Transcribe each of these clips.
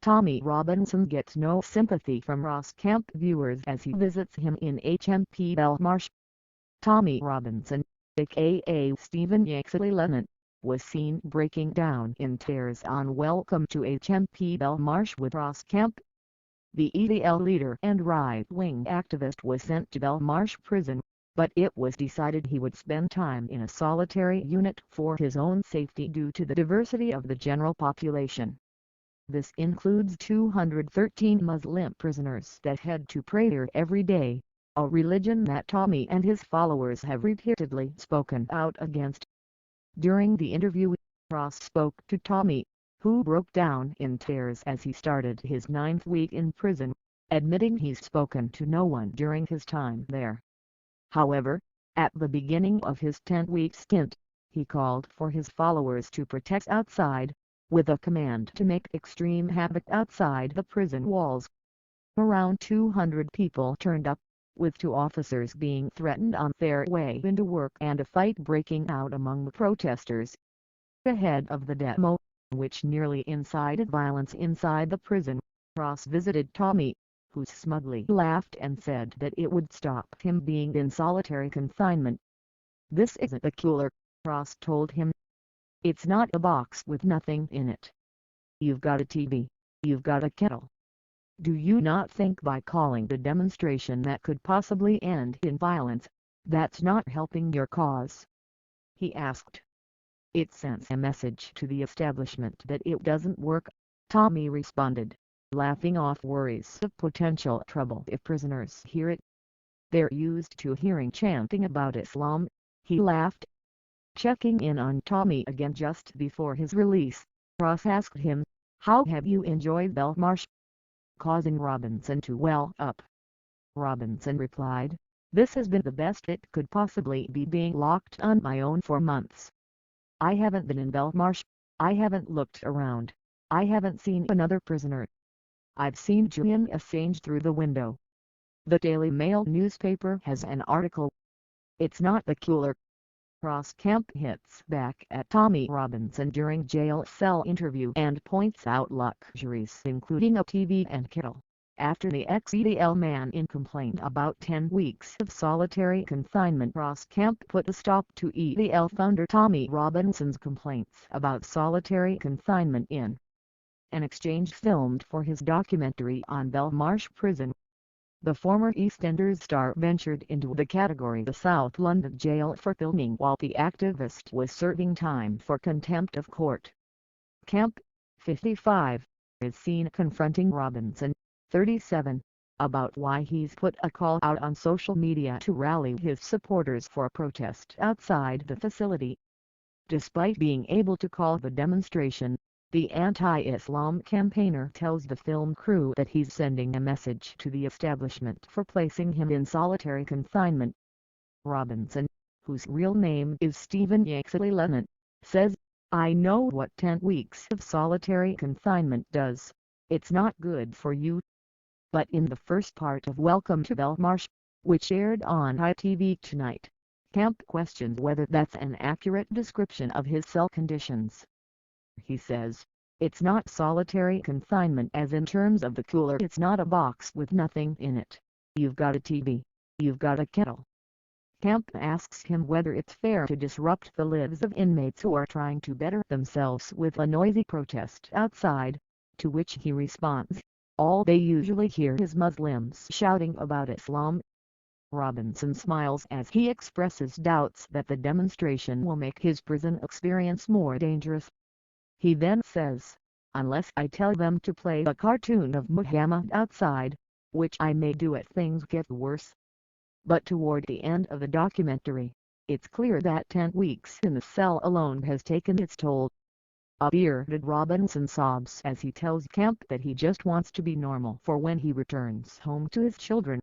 Tommy Robinson gets no sympathy from Ross Kemp viewers as he visits him in HMP Belmarsh. Tommy Robinson, aka Stephen Yaxley-Lennon, was seen breaking down in tears on Welcome to HMP Belmarsh with Ross Kemp. The EDL leader and right-wing activist was sent to Belmarsh prison, but it was decided he would spend time in a solitary unit for his own safety due to the diversity of the general population. This includes 213 Muslim prisoners that head to prayer every day, a religion that Tommy and his followers have repeatedly spoken out against. During the interview, Ross spoke to Tommy, who broke down in tears as he started his 9th week in prison, admitting he's spoken to no one during his time there. However, at the beginning of his 10-week stint, he called for his followers to protest outside, with a command to make extreme havoc outside the prison walls. Around 200 people turned up, with 2 officers being threatened on their way into work and a fight breaking out among the protesters. Ahead of the demo, which nearly incited violence inside the prison, Ross visited Tommy, who smugly laughed and said that it would stop him being in solitary confinement. "This isn't a cooler," Ross told him. "It's not a box with nothing in it. You've got a TV, you've got a kettle. Do you not think by calling the demonstration that could possibly end in violence, that's not helping your cause?" he asked. "It sends a message to the establishment that it doesn't work," Tommy responded, laughing off worries of potential trouble if prisoners hear it. "They're used to hearing chanting about Islam," he laughed. Checking in on Tommy again just before his release, Ross asked him, "How have you enjoyed Belmarsh?" causing Robinson to well up. Robinson replied, "This has been the best it could possibly be, being locked on my own for months. I haven't been in Belmarsh, I haven't looked around, I haven't seen another prisoner. I've seen Julian Assange through the window. The Daily Mail newspaper has an article. It's not the cooler." Ross Kemp hits back at Tommy Robinson during jail cell interview and points out luxuries including a TV and kettle, after the ex-EDL man-in complained about 10 weeks of solitary confinement. Ross Kemp put a stop to EDL founder Tommy Robinson's complaints about solitary confinement in an exchange filmed for his documentary on Belmarsh Prison. The former EastEnders star ventured into the category the South London jail for filming while the activist was serving time for contempt of court. Kemp, 55, is seen confronting Robinson, 37, about why he's put a call out on social media to rally his supporters for a protest outside the facility. Despite being able to call the demonstration, the anti-Islam campaigner tells the film crew that he's sending a message to the establishment for placing him in solitary confinement. Robinson, whose real name is Stephen Yaxley-Lennon, says, "I know what 10 weeks of solitary confinement does. It's not good for you." But in the first part of Welcome to Belmarsh, which aired on ITV tonight, Kemp questions whether that's an accurate description of his cell conditions. He says, "It's not solitary confinement as in terms of the cooler. It's not a box with nothing in it. You've got a TV. You've got a kettle." Kemp asks him whether it's fair to disrupt the lives of inmates who are trying to better themselves with a noisy protest outside, to which he responds, "All they usually hear is Muslims shouting about Islam." Robinson smiles as he expresses doubts that the demonstration will make his prison experience more dangerous. He then says, "Unless I tell them to play a cartoon of Muhammad outside, which I may do if things get worse." But toward the end of the documentary, it's clear that 10 weeks in the cell alone has taken its toll. A bearded Robinson sobs as he tells Kemp that he just wants to be normal for when he returns home to his children.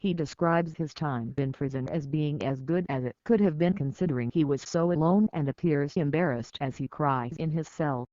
He describes his time in prison as being as good as it could have been, considering he was so alone, and appears embarrassed as he cries in his cell.